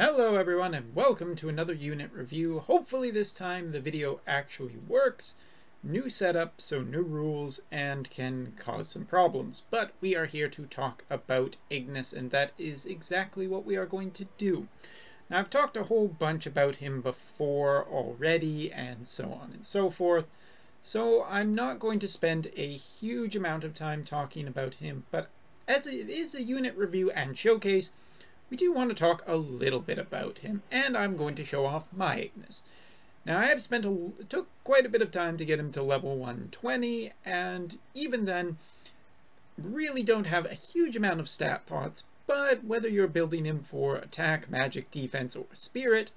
Hello everyone and welcome to another unit review. Hopefully this time the video actually works. New setup, so new rules, and can cause some problems. But we are here to talk about Ignis, and that is exactly what we are going to do. Now I've talked a whole bunch about him before already, and so on and so forth. So I'm not going to spend a huge amount of time talking about him, but as it is a unit review and showcase, we do want to talk a little bit about him, and I'm going to show off my Ignis. Now I have took quite a bit of time to get him to level 120, and even then, really don't have a huge amount of stat pots, but whether you're building him for attack, magic, defense, or spirit,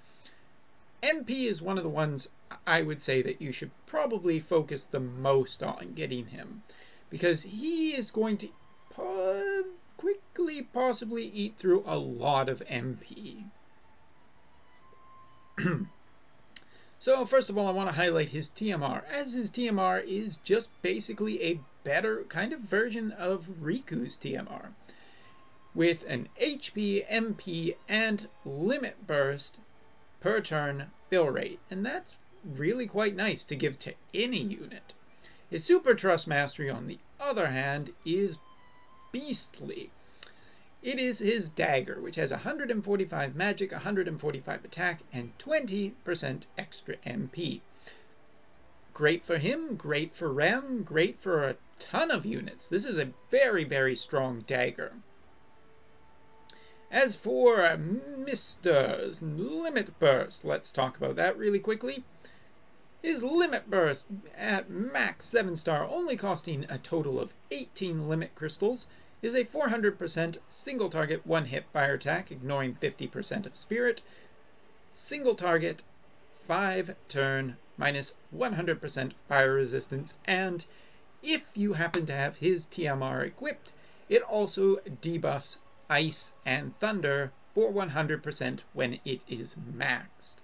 MP is one of the ones I would say that you should probably focus the most on getting him, because he is going to quickly possibly eat through a lot of MP. So first of all, I want to highlight his TMR, as his TMR is just basically a better kind of version of Riku's TMR, with an HP, MP, and limit burst per turn fill rate, and that's really quite nice to give to any unit. His Super Trust Mastery, on the other hand, is beastly. It is his dagger, which has 145 magic, 145 attack, and 20% extra MP. Great for him, great for Rem, great for a ton of units. This is a very, very strong dagger. As for Mr.'s Limit Burst, let's talk about that really quickly. His Limit Burst at max 7-star, only costing a total of 18 limit crystals, is a 400% single target 1-hit fire attack, ignoring 50% of spirit, single target 5-turn minus 100% fire resistance, and if you happen to have his TMR equipped, it also debuffs ice and thunder for 100% when it is maxed.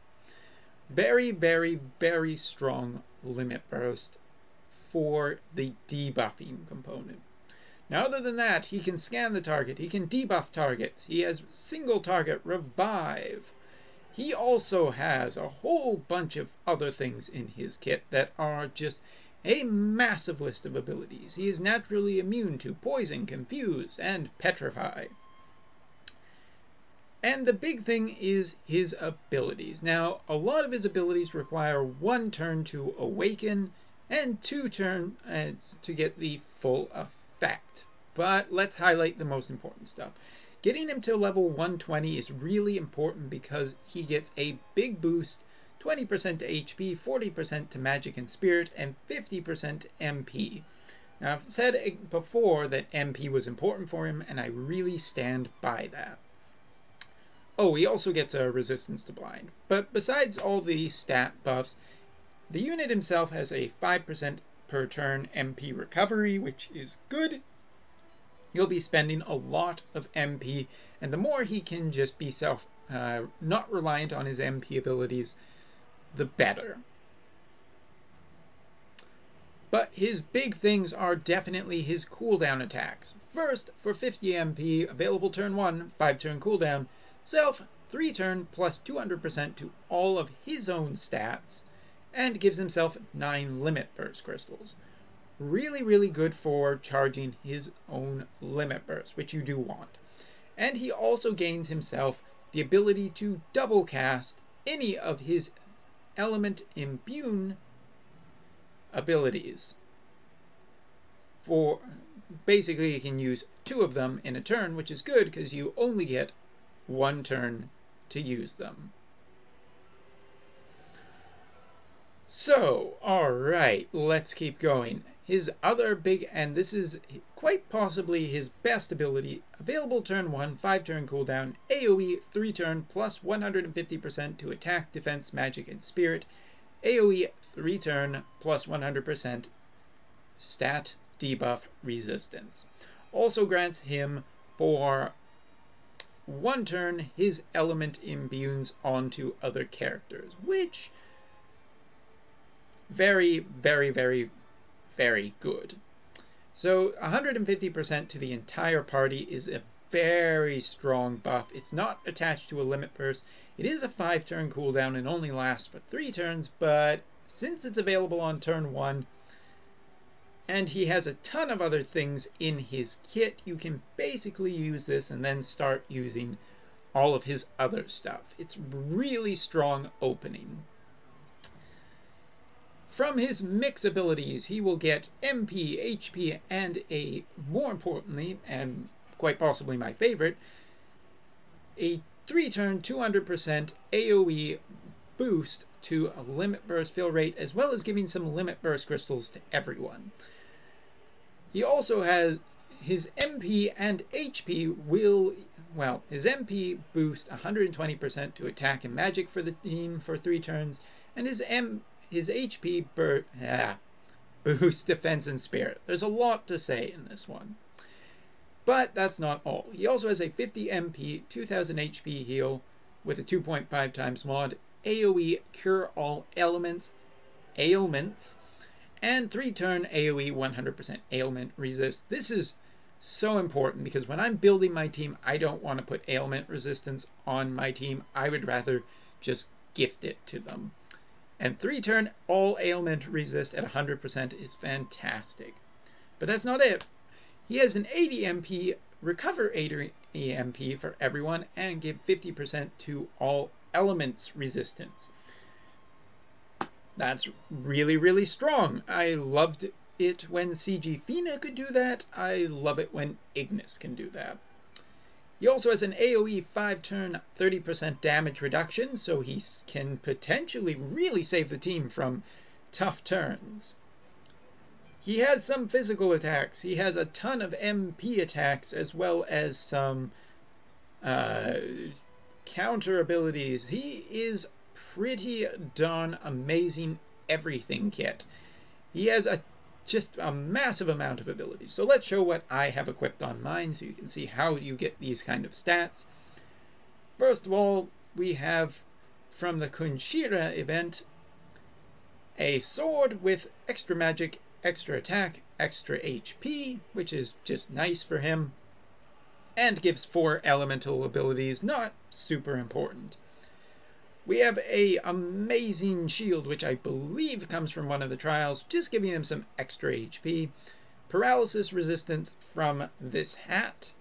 Very, very, very strong limit burst for the debuffing component. Now, other than that, he can scan the target, he can debuff targets, he has single target revive. He also has a whole bunch of other things in his kit that are just a massive list of abilities. He is naturally immune to poison, confuse, and petrify. And the big thing is his abilities. Now, a lot of his abilities require 1 turn to awaken and 2 turns to get the full effect. But let's highlight the most important stuff. Getting him to level 120 is really important because he gets a big boost, 20% to HP, 40% to magic and spirit, and 50% MP. Now, I've said before that MP was important for him, and I really stand by that. Oh, he also gets a resistance to blind. But besides all the stat buffs, the unit himself has a 5% per turn MP recovery, which is good. He'll be spending a lot of MP, and the more he can just be not reliant on his MP abilities, the better. But his big things are definitely his cooldown attacks. First, for 50 MP, available turn 1, 5-turn cooldown, self 3-turn plus 200% to all of his own stats, and gives himself 9 limit burst crystals. Really, really good for charging his own limit burst, which you do want. And he also gains himself the ability to double cast any of his element immune abilities. For basically, you can use 2 of them in a turn, which is good because you only get 1 turn to use them. So, alright, let's keep going. His other big, and this is quite possibly his best ability, available turn 1, 5-turn cooldown, AoE 3-turn plus 150% to attack, defense, magic, and spirit, AoE 3-turn plus 100% stat debuff resistance. Also grants him for 1 turn his element imbues onto other characters, which very, very, very, very good. So 150% to the entire party is a very strong buff. It's not attached to a limit burst. It is a 5-turn cooldown and only lasts for 3 turns, but since it's available on turn 1, and he has a ton of other things in his kit, you can basically use this and then start using all of his other stuff. It's really strong opening. From his mix abilities, he will get MP, HP, and more importantly, and quite possibly my favorite, a 3-turn 200% AoE boost to a limit burst fill rate, as well as giving some limit burst crystals to everyone. He also has his MP and HP his MP boost 120% to attack and magic for the team for 3 turns, and his HP boost defense and spirit. There's a lot to say in this one. But that's not all. He also has a 50 MP, 2000 HP heal with a 2.5 times mod, AoE cure all ailments, and 3-turn AoE 100% ailment resist. This is so important because when I'm building my team, I don't want to put ailment resistance on my team. I would rather just gift it to them. And 3-turn all ailment resist at 100% is fantastic. But that's not it. He has an 80 MP, recover 80 MP for everyone, and give 50% to all elements resistance. That's really, really strong. I loved it when CG Fina could do that. I love it when Ignis can do that. He also has an AoE 5-turn 30% damage reduction, so he can potentially really save the team from tough turns. He has some physical attacks. He has a ton of MP attacks, as well as some counter abilities. He is pretty darn amazing everything kit. He has just a massive amount of abilities. So let's show what I have equipped on mine so you can see how you get these kind of stats. First of all, we have from the Kunshira event a sword with extra magic, extra attack, extra HP, which is just nice for him, and gives 4 elemental abilities, not super important. We have a amazing shield, which I believe comes from one of the trials, just giving him some extra HP. Paralysis resistance from this hat.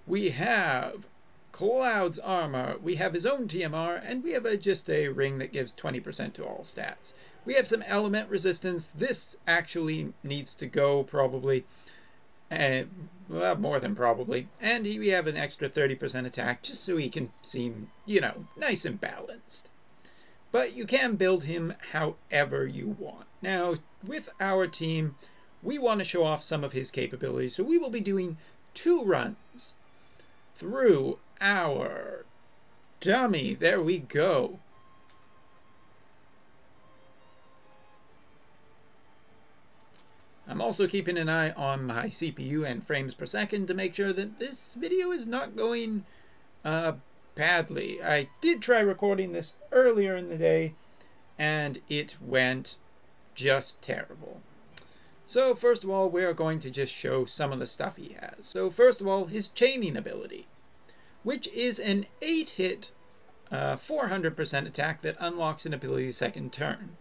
We have Cloud's armor. We have his own TMR, and we have just a ring that gives 20% to all stats. We have some element resistance. This actually needs to go probably. Well, more than probably. And we have an extra 30% attack just so he can seem, nice and balanced. But you can build him however you want. Now, with our team, we want to show off some of his capabilities. So we will be doing 2 runs through our dummy. There we go. I'm also keeping an eye on my CPU and frames per second to make sure that this video is not going badly. I did try recording this earlier in the day, and it went just terrible. So first of all, we're going to just show some of the stuff he has. So first of all, his chaining ability, which is an 8-hit 400% attack that unlocks an ability second turn.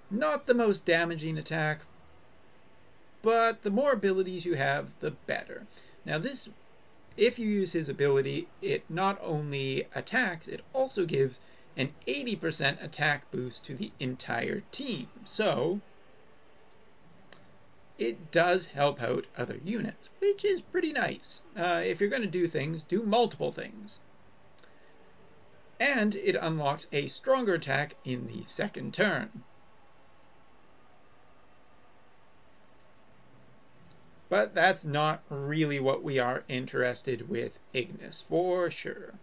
Not the most damaging attack, but the more abilities you have, the better. Now this, if you use his ability, it not only attacks, it also gives an 80% attack boost to the entire team. So it does help out other units, which is pretty nice. If you're going to do things, do multiple things. And it unlocks a stronger attack in the second turn. But that's not really what we are interested with Ignis, for sure.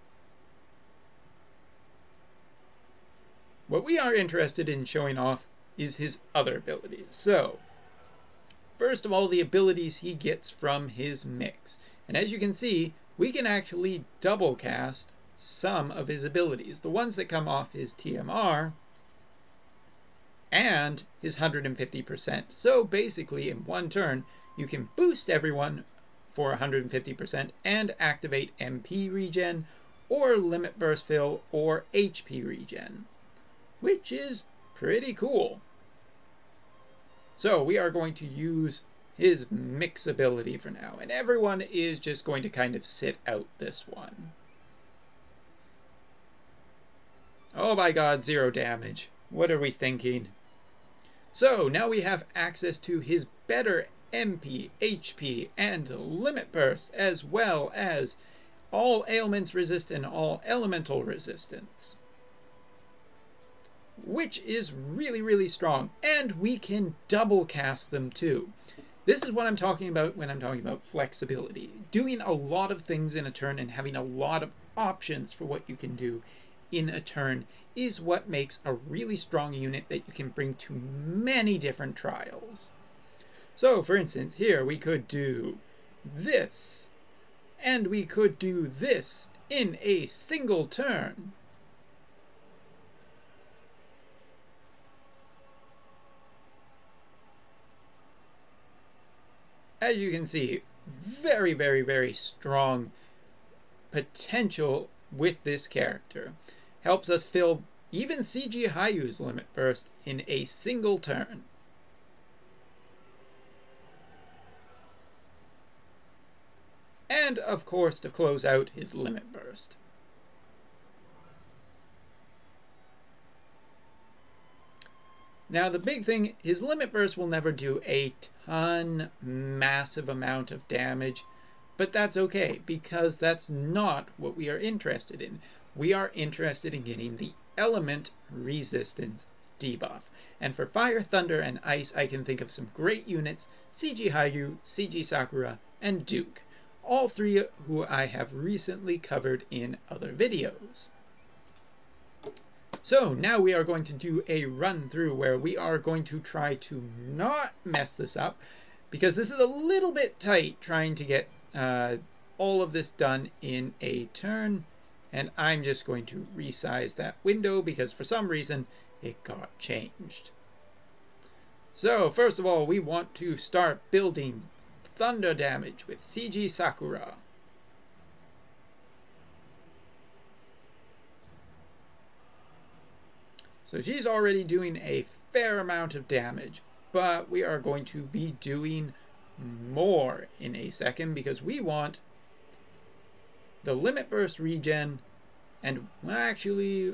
What we are interested in showing off is his other abilities. So, first of all, the abilities he gets from his mix. And as you can see, we can actually double cast some of his abilities. The ones that come off his TMR and his 150%. So basically, in one turn, you can boost everyone for 150% and activate MP regen, or limit burst fill, or HP regen, which is pretty cool. So we are going to use his mix ability for now, and everyone is just going to kind of sit out this one. Oh my god, 0 damage. What are we thinking? So now we have access to his better MP, HP, and limit burst, as well as all ailments resist and all elemental resistance, which is really, really strong. And we can double cast them too. This is what I'm talking about when I'm talking about flexibility. Doing a lot of things in a turn and having a lot of options for what you can do in a turn is what makes a really strong unit that you can bring to many different trials. So for instance, here we could do this, and we could do this in a single turn. As you can see, very, very, very strong potential with this character. Helps us fill even CG Hyou's limit burst in a single turn. And of course, to close out his limit burst. Now the big thing, his limit burst will never do a massive amount of damage, but that's okay, because that's not what we are interested in. We are interested in getting the element resistance debuff. And for fire, thunder, and ice, I can think of some great units: CG Hyou, CG Sakura, and Duke. All three who I have recently covered in other videos. So now we are going to do a run through where we are going to try to not mess this up, because this is a little bit tight trying to get all of this done in a turn. And I'm just going to resize that window because for some reason it got changed. So first of all, we want to start building thunder damage with CG Sakura. So she's already doing a fair amount of damage, but we are going to be doing more in a second because we want the limit burst regen, and actually,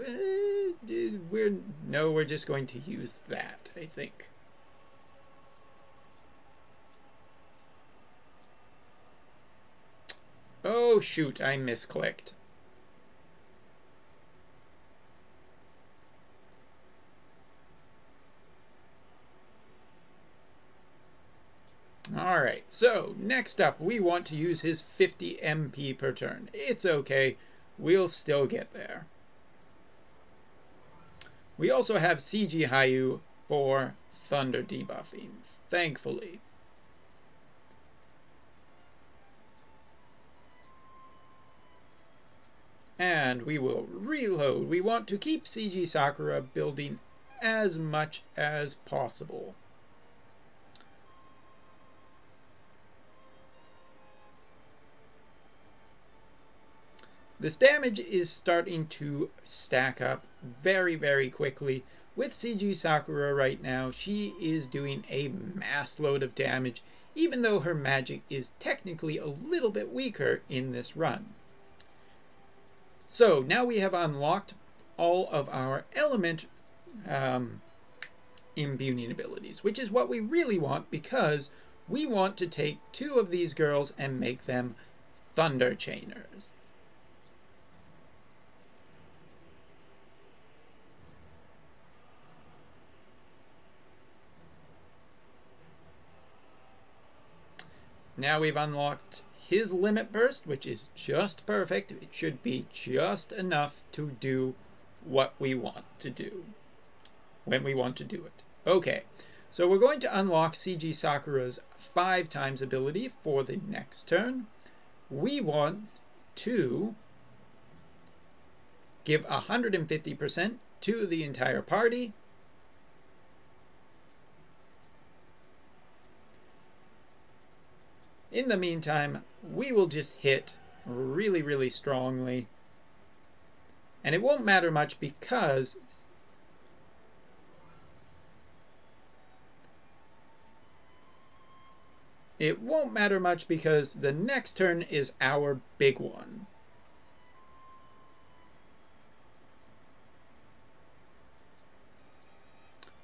we're just going to use that, I think. Oh shoot, I misclicked. Alright, so next up we want to use his 50 MP per turn. It's okay, we'll still get there. We also have CG Hyou for thunder debuffing, thankfully. And we will reload. We want to keep CG Sakura building as much as possible. This damage is starting to stack up very, very quickly. With CG Sakura right now, she is doing a mass load of damage, even though her magic is technically a little bit weaker in this run. So now we have unlocked all of our element imbuing abilities, which is what we really want, because we want to take two of these girls and make them thunder chainers. Now we've unlocked his limit burst, which is just perfect. It should be just enough to do what we want to do when we want to do it. Okay, so we're going to unlock CG Sakura's 5x ability for the next turn. We want to give 150% to the entire party. In the meantime, we will just hit really, really strongly. And it won't matter much because the next turn is our big one.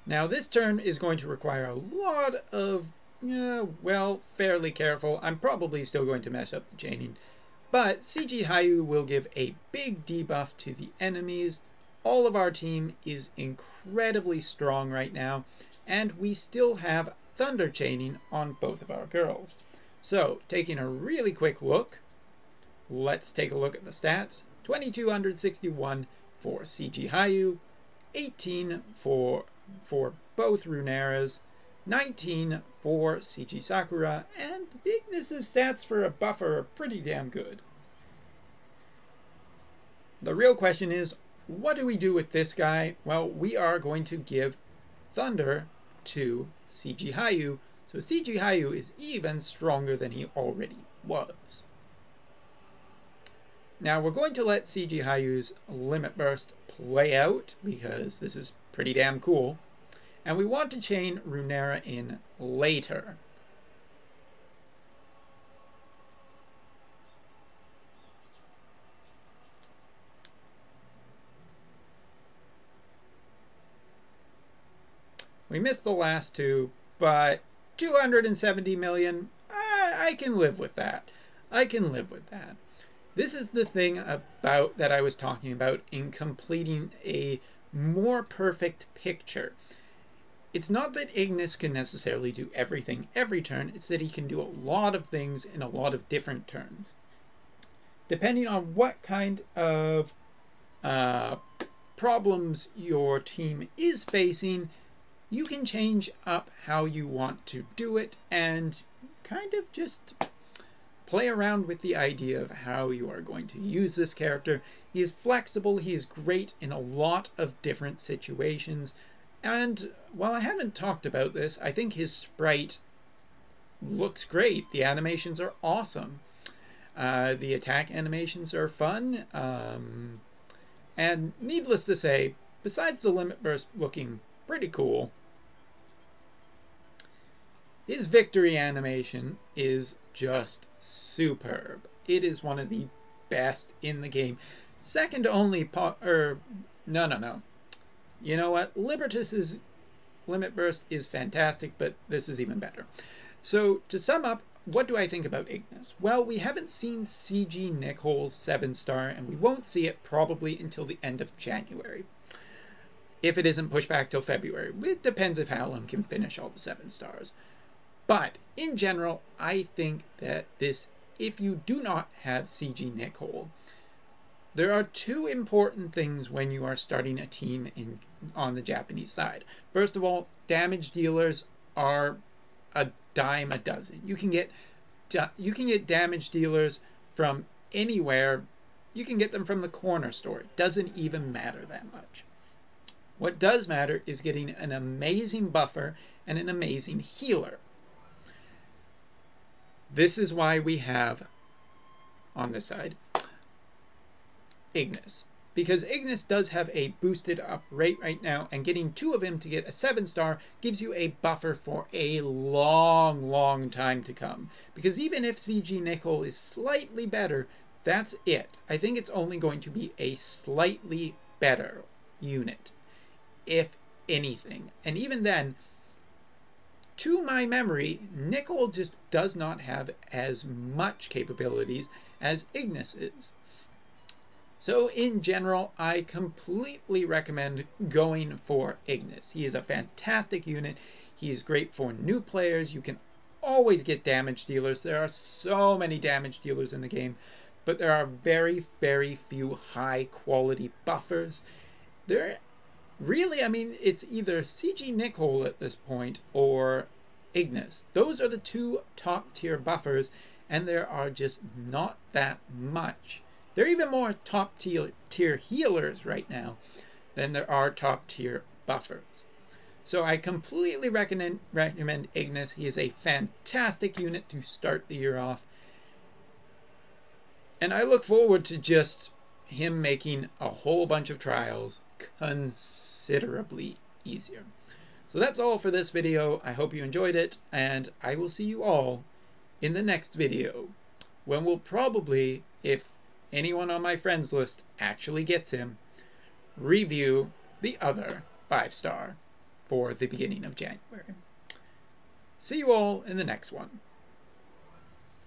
Now this turn is going to require a lot of, well, fairly careful. I'm probably still going to mess up the chaining. But CG Hyou will give a big debuff to the enemies. All of our team is incredibly strong right now. And we still have thunder chaining on both of our girls. So, taking a really quick look, let's take a look at the stats. 2261 for CG Hyou, 18 for both Runeras, 19 for CG Sakura, and Ignis' stats for a buffer are pretty damn good. The real question is, what do we do with this guy? Well, we are going to give Thunder to CG Hyou, so CG Hyou is even stronger than he already was. Now we're going to let CG Hyou's Limit Burst play out, because this is pretty damn cool. And we want to chain Runera in later. We missed the last two, but 270 million, I can live with that. I can live with that. This is the thing about that I was talking about in completing a more perfect picture. It's not that Ignis can necessarily do everything every turn, it's that he can do a lot of things in a lot of different turns. Depending on what kind of problems your team is facing, you can change up how you want to do it and kind of just play around with the idea of how you are going to use this character. He is flexible, he is great in a lot of different situations, and while I haven't talked about this, I think his sprite looks great. The animations are awesome. The attack animations are fun. And needless to say, besides the Limit Burst looking pretty cool, his victory animation is just superb. It is one of the best in the game. Second only no. You know what? Libertus's Limit Burst is fantastic, but this is even better. So, to sum up, what do I think about Ignis? Well, we haven't seen CG Nichole's 7-star, and we won't see it probably until the end of January. If it isn't pushed back till February. It depends if Hallam can finish all the 7 stars. But, in general, I think that this, if you do not have CG Nichole, there are two important things when you are starting a team on the Japanese side. First of all, damage dealers are a dime a dozen. You can get damage dealers from anywhere. You can get them from the corner store. It doesn't even matter that much. What does matter is getting an amazing buffer and an amazing healer. This is why we have, on this side, Ignis. Because Ignis does have a boosted up rate right now, and getting 2 of him to get a 7-star gives you a buffer for a long time to come. Because even if CG Nichole is slightly better, that's it. I think it's only going to be a slightly better unit, if anything. And even then, to my memory, Nichole just does not have as much capabilities as Ignis is. So in general, I completely recommend going for Ignis. He is a fantastic unit. He is great for new players. You can always get damage dealers. There are so many damage dealers in the game, but there are very few high quality buffers. Really, I mean, it's either CG Nichole at this point or Ignis. Those are the 2 top tier buffers, and there are just not that much. There are even more top tier healers right now than there are top tier buffers. So I completely recommend Ignis. He is a fantastic unit to start the year off. And I look forward to just him making a whole bunch of trials considerably easier. So that's all for this video. I hope you enjoyed it, and I will see you all in the next video, when we'll probably, if anyone on my friends list actually gets him, review the other 5-star for the beginning of January. See you all in the next one.